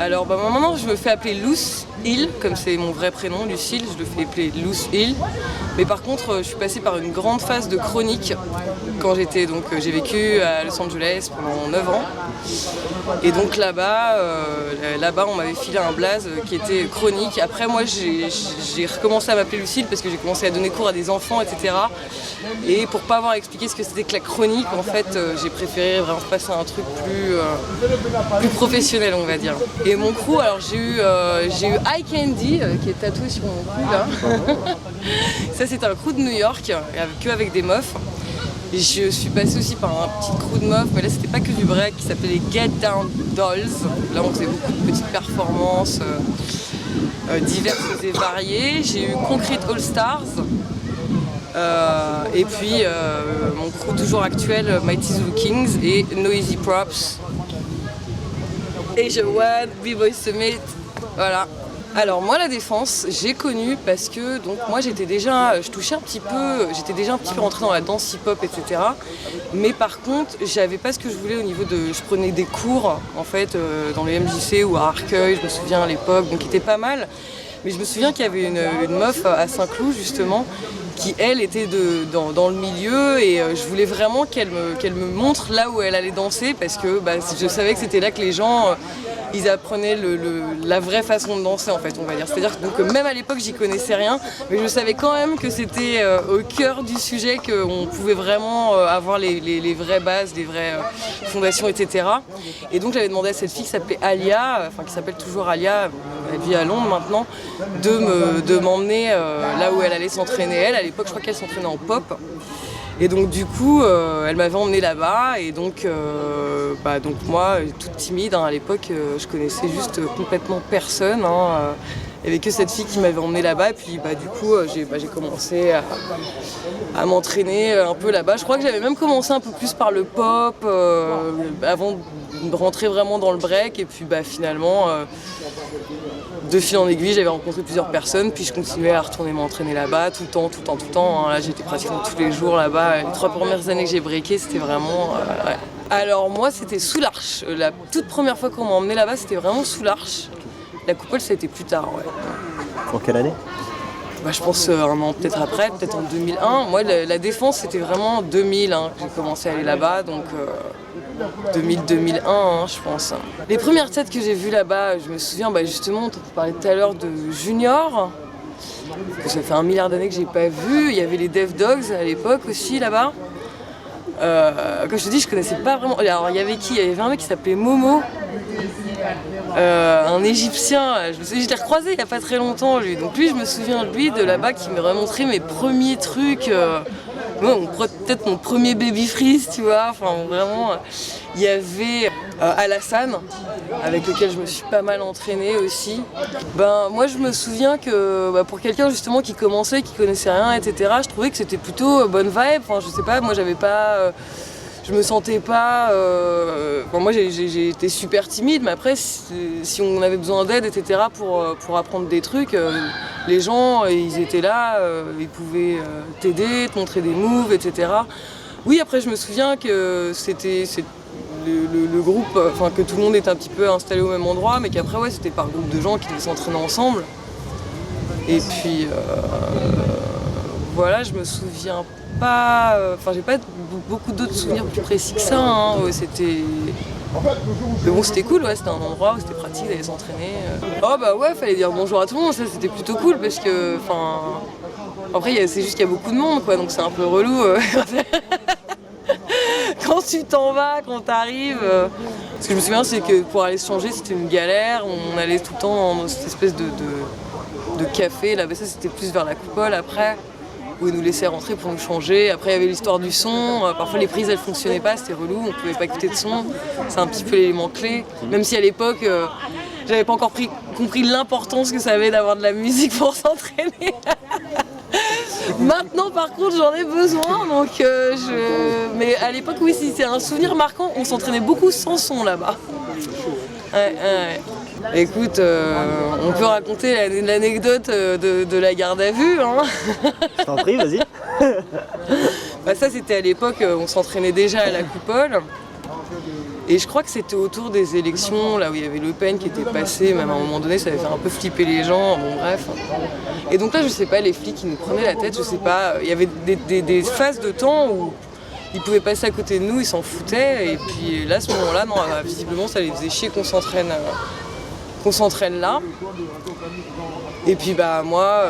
Alors maintenant je me fais appeler Luce Hill, comme c'est mon vrai prénom, Lucille, je le fais appeler Luce Hill. Mais par contre je suis passée par une grande phase de chronique quand j'ai vécu à Los Angeles pendant 9 ans. Et donc là-bas on m'avait filé un blaze qui était chronique. Après moi j'ai recommencé à m'appeler Lucille parce que j'ai commencé à donner cours à des enfants, etc. Et pour pas avoir expliqué ce que c'était que la chronique, en fait j'ai préféré vraiment passer à un truc plus professionnel, on va dire. Et mon crew, alors j'ai eu Eye Candy qui est tatoué sur mon cou là. Ça c'est un crew de New York, avec des meufs. Et je suis passée aussi par un petit crew de meufs, mais là c'était pas que du break, qui s'appelait les Get Down Dolls. Là on faisait beaucoup de petites performances diverses et variées. J'ai eu Concrete All Stars. Et puis mon crew toujours actuel, Mighty Zulu Kings et Noisy Props. Asia One, B-Boy Summit, voilà. Alors moi la défense, j'ai connu parce que donc moi j'étais déjà un petit peu rentrée dans la danse hip-hop, etc. Mais par contre, j'avais pas ce que je voulais au niveau de... Je prenais des cours en fait dans les MJC ou à Arcueil, je me souviens à l'époque, donc qui était pas mal. Mais je me souviens qu'il y avait une meuf à Saint-Cloud justement qui elle était dans le milieu et je voulais vraiment qu'elle me montre là où elle allait danser parce que je savais que c'était là que les gens ils apprenaient la vraie façon de danser en fait, on va dire. C'est-à-dire que même à l'époque j'y connaissais rien, mais je savais quand même que c'était au cœur du sujet qu'on pouvait vraiment avoir les vraies bases, les vraies fondations, etc. Et donc j'avais demandé à cette fille qui s'appelait Alia, qui s'appelle toujours Alia, elle vit à Londres maintenant, de m'emmener là où elle allait s'entraîner elle. À l'époque je crois qu'elle s'entraînait en pop. Et donc du coup, elle m'avait emmenée là-bas et donc moi, toute timide à l'époque, je connaissais juste complètement personne. Il n'y avait que cette fille qui m'avait emmenée là-bas et puis du coup, j'ai commencé à m'entraîner un peu là-bas. Je crois que j'avais même commencé un peu plus par le pop avant de rentrer vraiment dans le break et puis finalement... de fil en aiguille, j'avais rencontré plusieurs personnes, puis je continuais à retourner m'entraîner là-bas tout le temps. Là, j'étais pratiquement tous les jours là-bas. Les 3 premières années que j'ai breaké, c'était vraiment... ouais. Alors moi, c'était sous l'Arche. La toute première fois qu'on m'a emmené là-bas, c'était vraiment sous l'Arche. La coupole, ça a été plus tard, ouais. En quelle année ? Je pense un an peut-être après, peut-être en 2001. Moi, la défense, c'était vraiment en 2000. J'ai commencé à aller là-bas, donc 2000-2001, je pense. Les premières têtes que j'ai vues là-bas, je me souviens, justement, tu parlais tout à l'heure de Junior, que ça fait 1 milliard d'années que j'ai pas vu. Il y avait les Dev Dogs à l'époque aussi là-bas. Comme je te dis, je connaissais pas vraiment. Alors, il y avait qui ? Il y avait un mec qui s'appelait Momo. Un Égyptien, je l'ai recroisé il n'y a pas très longtemps lui. Donc lui, je me souviens de lui de là-bas qui m'a montré mes premiers trucs, peut-être mon premier baby freeze, tu vois. Vraiment, il y avait Alassane avec lequel je me suis pas mal entraînée aussi. Moi je me souviens que pour quelqu'un justement qui commençait, qui connaissait rien, etc. Je trouvais que c'était plutôt bonne vibe. Je sais pas, moi j'avais pas. Je me sentais pas... moi j'ai été super timide, mais après si on avait besoin d'aide, etc. pour apprendre des trucs, les gens ils étaient là, ils pouvaient t'aider, te montrer des moves, etc. Oui, après je me souviens que c'était le groupe, que tout le monde était un petit peu installé au même endroit, mais qu'après c'était par groupe de gens qui devaient s'entraîner ensemble. Et puis voilà, je me souviens pas, j'ai pas beaucoup d'autres souvenirs plus précis que ça. Mais bon, c'était cool, c'était un endroit où c'était pratique d'aller s'entraîner. Fallait dire bonjour à tout le monde, ça c'était plutôt cool parce que, après c'est juste qu'il y a beaucoup de monde, quoi, donc c'est un peu relou. Quand tu t'en vas, quand t'arrives. Ce que je me souviens, c'est que pour aller se changer, c'était une galère. On allait tout le temps dans cette espèce de café. Là, ça, c'était plus vers la coupole après, où ils nous laissaient rentrer pour nous changer. Après, il y avait l'histoire du son. Parfois, les prises, elles fonctionnaient pas, c'était relou. On pouvait pas écouter de son. C'est un petit peu l'élément clé. Même si à l'époque, j'avais pas encore compris l'importance que ça avait d'avoir de la musique pour s'entraîner. Maintenant par contre j'en ai besoin, donc mais à l'époque oui, si c'est un souvenir marquant, on s'entraînait beaucoup sans son là-bas. Ouais. Écoute, on peut raconter l'anecdote de la garde à vue, hein. Je t'en prie, vas-y. Ça c'était à l'époque, on s'entraînait déjà à la coupole. Et je crois que c'était autour des élections, là où il y avait Le Pen qui était passé, même à un moment donné, ça avait fait un peu flipper les gens, bon bref. Et donc là, je sais pas, les flics qui nous prenaient la tête, je sais pas, il y avait des phases de temps où ils pouvaient passer à côté de nous, ils s'en foutaient, et puis là, à ce moment-là, non, visiblement, ça les faisait chier qu'on s'entraîne là. Et puis bah moi,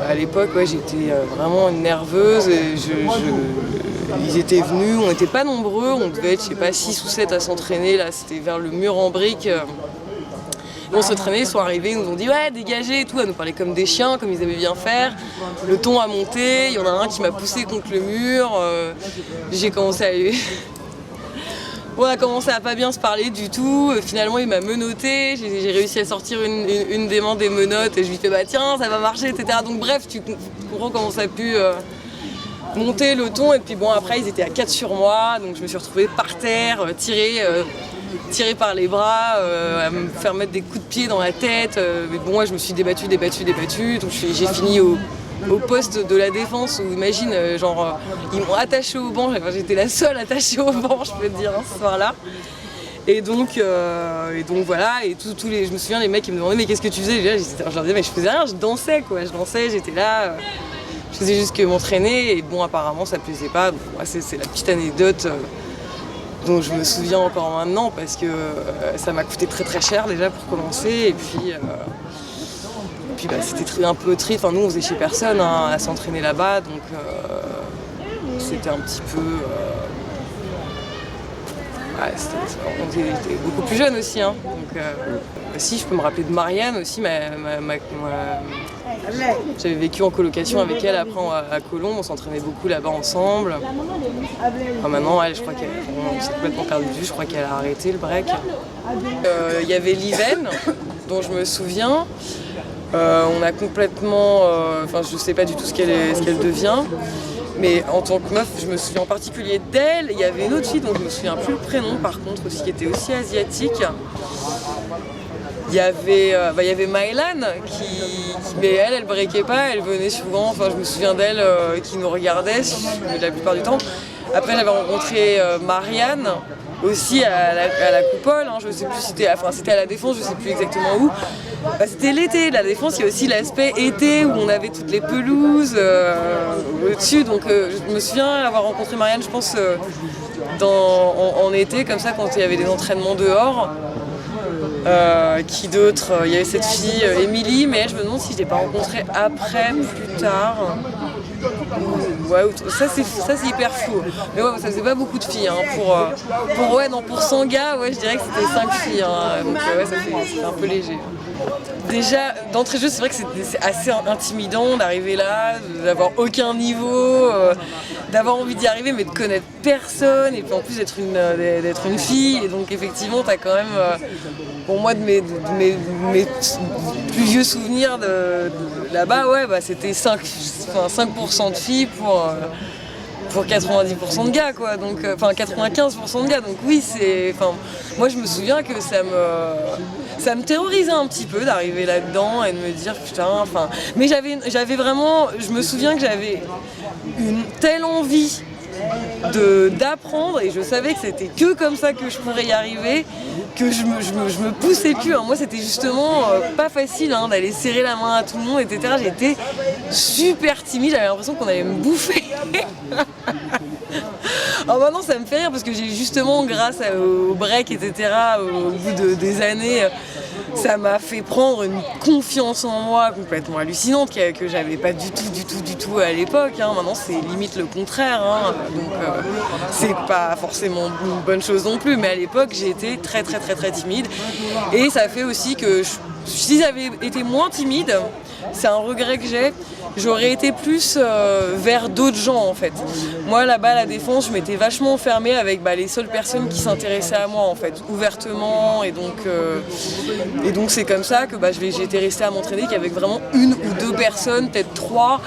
à l'époque, ouais, j'étais vraiment nerveuse, et ils étaient venus, on n'était pas nombreux, on devait être, je sais pas, 6 ou 7 à s'entraîner, là c'était vers le mur en briques. On s'entraînait, ils sont arrivés, ils nous ont dit ouais, dégagez et tout, à nous parler comme des chiens, comme ils aimaient bien faire. Le ton a monté, il y en a un qui m'a poussé contre le mur, j'ai commencé à... On a commencé à pas bien se parler du tout, finalement il m'a menotté, j'ai réussi à sortir une des mains des menottes et je lui fais bah tiens ça va marcher, etc. Donc bref, tu comprends comment ça a pu monter le ton, et puis bon après ils étaient à 4 sur moi, donc je me suis retrouvée par terre, tirée par les bras, à me faire mettre des coups de pied dans la tête, mais bon moi je me suis débattue, donc j'ai fini au poste de la défense où imagine, ils m'ont attachée au banc, j'étais la seule attachée au banc, je peux te dire, ce soir-là. Et donc voilà, et je me souviens les mecs qui me demandaient mais qu'est-ce que tu faisais, je leur disais mais je faisais rien, je dansais, j'étais là, je faisais juste que m'entraîner, et bon apparemment ça plaisait pas, donc moi, c'est la petite anecdote dont je me souviens encore maintenant parce que ça m'a coûté très très cher déjà pour commencer, et puis bah, c'était un peu triste, enfin, nous on faisait chez personne à s'entraîner là-bas, donc c'était un petit peu... Ouais, on était beaucoup plus jeunes aussi, hein. Donc, si je peux me rappeler de Marianne aussi, j'avais vécu en colocation avec elle après à Colombes, on s'entraînait beaucoup là-bas ensemble. Enfin, maintenant, elle, je crois qu'elle s'est complètement perdue de vue, je crois qu'elle a arrêté le break. Il y avait Liven, dont je me souviens. On a complètement... Enfin, je sais pas du tout ce qu'elle devient. Mais en tant que meuf, je me souviens en particulier d'elle. Il y avait une autre fille dont je me souviens plus le prénom par contre aussi, qui était aussi asiatique. Il y avait Mylan mais elle breakait pas, elle venait souvent, enfin je me souviens d'elle qui nous regardait la plupart du temps. Après j'avais rencontré Marianne aussi à la coupole, hein, je sais plus si c'était à la Défense, je sais plus exactement où. Bah, c'était l'été, la Défense, il y a aussi l'aspect été où on avait toutes les pelouses au-dessus, donc je me souviens avoir rencontré Marianne, je pense, en été, comme ça, quand il y avait des entraînements dehors. Qui d'autre? Il y avait cette fille, Émilie, mais elle, je me demande si je l'ai pas rencontrée après, plus tard. Ouais, ça c'est hyper fou. Mais ouais, ça faisait pas beaucoup de filles. Hein. Pour 100 gars, ouais, je dirais que c'était 5 filles. Hein. Donc ouais, c'est un peu léger. Déjà, d'entrée de jeu, c'est vrai que c'est assez intimidant d'arriver là, d'avoir aucun niveau, d'avoir envie d'y arriver, mais de connaître personne, et puis en plus d'être une fille. Et donc effectivement, t'as quand même, pour moi, de mes plus vieux souvenirs de là-bas, ouais, bah, c'était 5% de filles pour 90% de gars, quoi. Donc, 95% de gars. Donc oui, moi je me souviens que ça me terrorisait un petit peu d'arriver là-dedans et de me dire putain, mais j'avais vraiment, je me souviens que j'avais une telle envie d'apprendre, et je savais que c'était que comme ça que je pourrais y arriver, que je me poussais plus. Hein. Moi c'était justement pas facile d'aller serrer la main à tout le monde, etc. J'étais super timide, j'avais l'impression qu'on allait me bouffer. Alors maintenant ça me fait rire parce que j'ai justement, grâce au break, etc., au bout des années, ça m'a fait prendre une confiance en moi complètement hallucinante que j'avais pas du tout à l'époque. Hein. Maintenant c'est limite le contraire, hein. Donc c'est pas forcément une bonne chose non plus, mais à l'époque j'étais très timide, et ça fait aussi que si j'avais été moins timide, c'est un regret que j'aurais été plus vers d'autres gens en fait. Moi là-bas à la Défense, je m'étais vachement enfermée avec les seules personnes qui s'intéressaient à moi en fait, ouvertement, et donc c'est comme ça que j'étais restée à m'entraîner qu'avec vraiment une ou deux personnes, peut-être 3,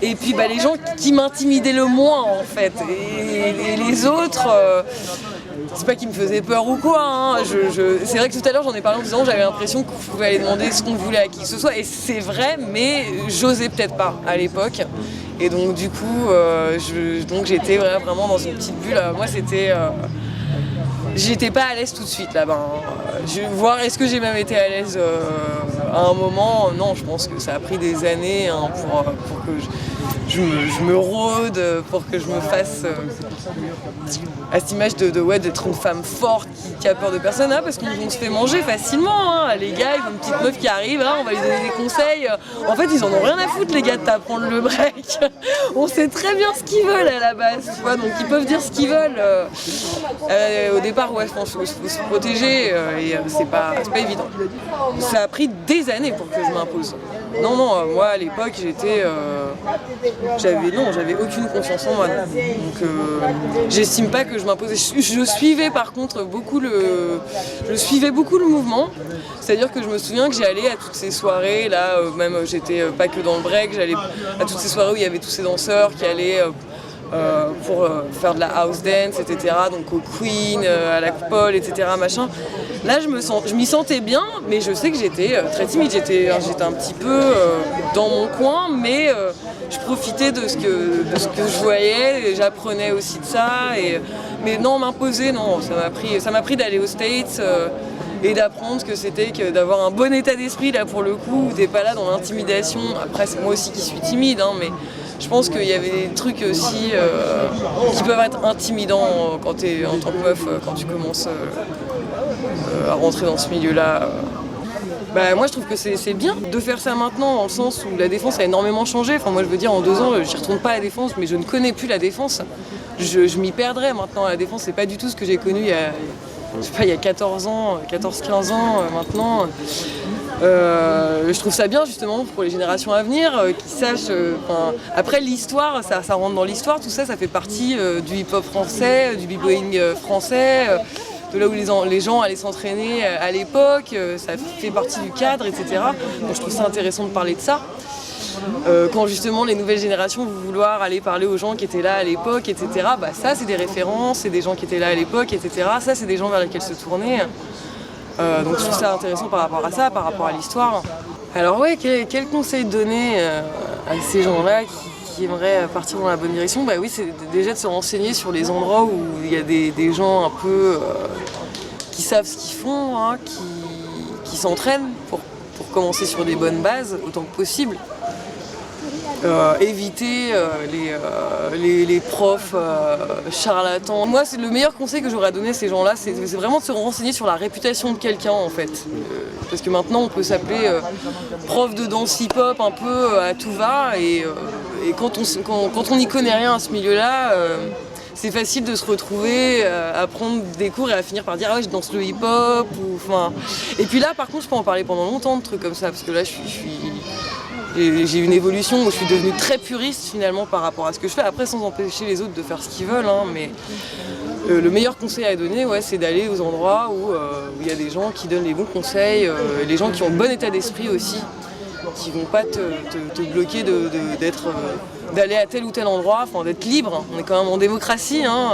et puis les gens qui m'intimidaient le moins en fait, et les autres... c'est pas qu'ils me faisaient peur ou quoi, hein. C'est vrai que tout à l'heure j'en ai parlé en disant j'avais l'impression qu'on pouvait aller demander ce qu'on voulait à qui que ce soit, et c'est vrai, mais j'osais peut-être pas à l'époque, et donc du coup j'étais vraiment dans une petite bulle. Moi c'était j'étais pas à l'aise tout de suite là-bas. Voir est-ce que j'ai même été à l'aise à un moment, non, je pense que ça a pris des années pour que je me rôde, pour que je me fasse à cette image d'être une femme forte qui a peur de personne, hein, parce qu'on se fait manger facilement, hein. Les gars, ils ont une petite meuf qui arrive, hein, on va lui donner des conseils. En fait, ils en ont rien à foutre, les gars, de t'apprendre le break. On sait très bien ce qu'ils veulent à la base, tu vois, donc ils peuvent dire ce qu'ils veulent. Au départ, ouais, je pense qu'il faut se protéger et c'est pas évident. Ça a pris des années pour que je m'impose. Non, moi à l'époque j'avais aucune confiance en moi. Donc j'estime pas que je m'imposais. Je suivais par contre beaucoup le mouvement. C'est-à-dire que je me souviens que j'allais à toutes ces soirées, là, même j'étais pas que dans le break, j'allais à toutes ces soirées où il y avait tous ces danseurs qui allaient pour faire de la house dance, etc. Donc au Queen, à la Coupole, etc. Machin. Là, je m'y sentais bien, mais je sais que j'étais très timide. J'étais un petit peu dans mon coin, mais je profitais de ce que je voyais et j'apprenais aussi de ça. Mais non, m'imposer, non, ça m'a pris d'aller aux States et d'apprendre ce que c'était que d'avoir un bon état d'esprit, là, pour le coup, où t'es pas là dans l'intimidation. Après, c'est moi aussi qui suis timide, hein, mais je pense qu'il y avait des trucs aussi qui peuvent être intimidants quand t'es en tant que meuf, quand tu commences à rentrer dans ce milieu-là. Moi je trouve que c'est bien de faire ça maintenant, dans le sens où la défense a énormément changé. Enfin, moi je veux dire, en 2 ans, j'y retourne pas à la défense, mais je ne connais plus la défense. Je m'y perdrais maintenant à la défense, c'est pas du tout ce que j'ai connu il y a 14 ans, 14-15 ans maintenant. Je trouve ça bien justement pour les générations à venir, qui sachent. Après l'histoire, ça rentre dans l'histoire, tout ça, ça fait partie du hip-hop français, du b-boying français, de là où les gens allaient s'entraîner à l'époque, ça fait partie du cadre, etc. Donc je trouve ça intéressant de parler de ça. Quand justement les nouvelles générations vont vouloir aller parler aux gens qui étaient là à l'époque, etc. Ça c'est des références, c'est des gens qui étaient là à l'époque, etc. Ça c'est des gens vers lesquels se tourner. Donc je trouve ça intéressant par rapport à ça, par rapport à l'histoire. Alors ouais, quel conseil donner à ces gens-là qui aimeraient partir dans la bonne direction? Oui, c'est déjà de se renseigner sur les endroits où il y a des gens un peu qui savent ce qu'ils font, hein, qui s'entraînent pour commencer sur des bonnes bases autant que possible. Éviter les profs charlatans. Moi, c'est le meilleur conseil que j'aurais à donner à ces gens-là, c'est vraiment de se renseigner sur la réputation de quelqu'un, en fait. Parce que maintenant, on peut s'appeler prof de danse hip-hop un peu à tout va, et quand on n'y connaît rien à ce milieu-là, c'est facile de se retrouver à prendre des cours et à finir par dire « Ah ouais, je danse le hip-hop » Et puis là, par contre, je peux en parler pendant longtemps de trucs comme ça, parce que là, j'ai une évolution où je suis devenue très puriste finalement par rapport à ce que je fais, après sans empêcher les autres de faire ce qu'ils veulent, hein, mais le meilleur conseil à donner, ouais, c'est d'aller aux endroits où il y a des gens qui donnent les bons conseils, les gens qui ont le bon état d'esprit aussi, qui vont pas te bloquer d'aller à tel ou tel endroit, d'être libre, on est quand même en démocratie, hein.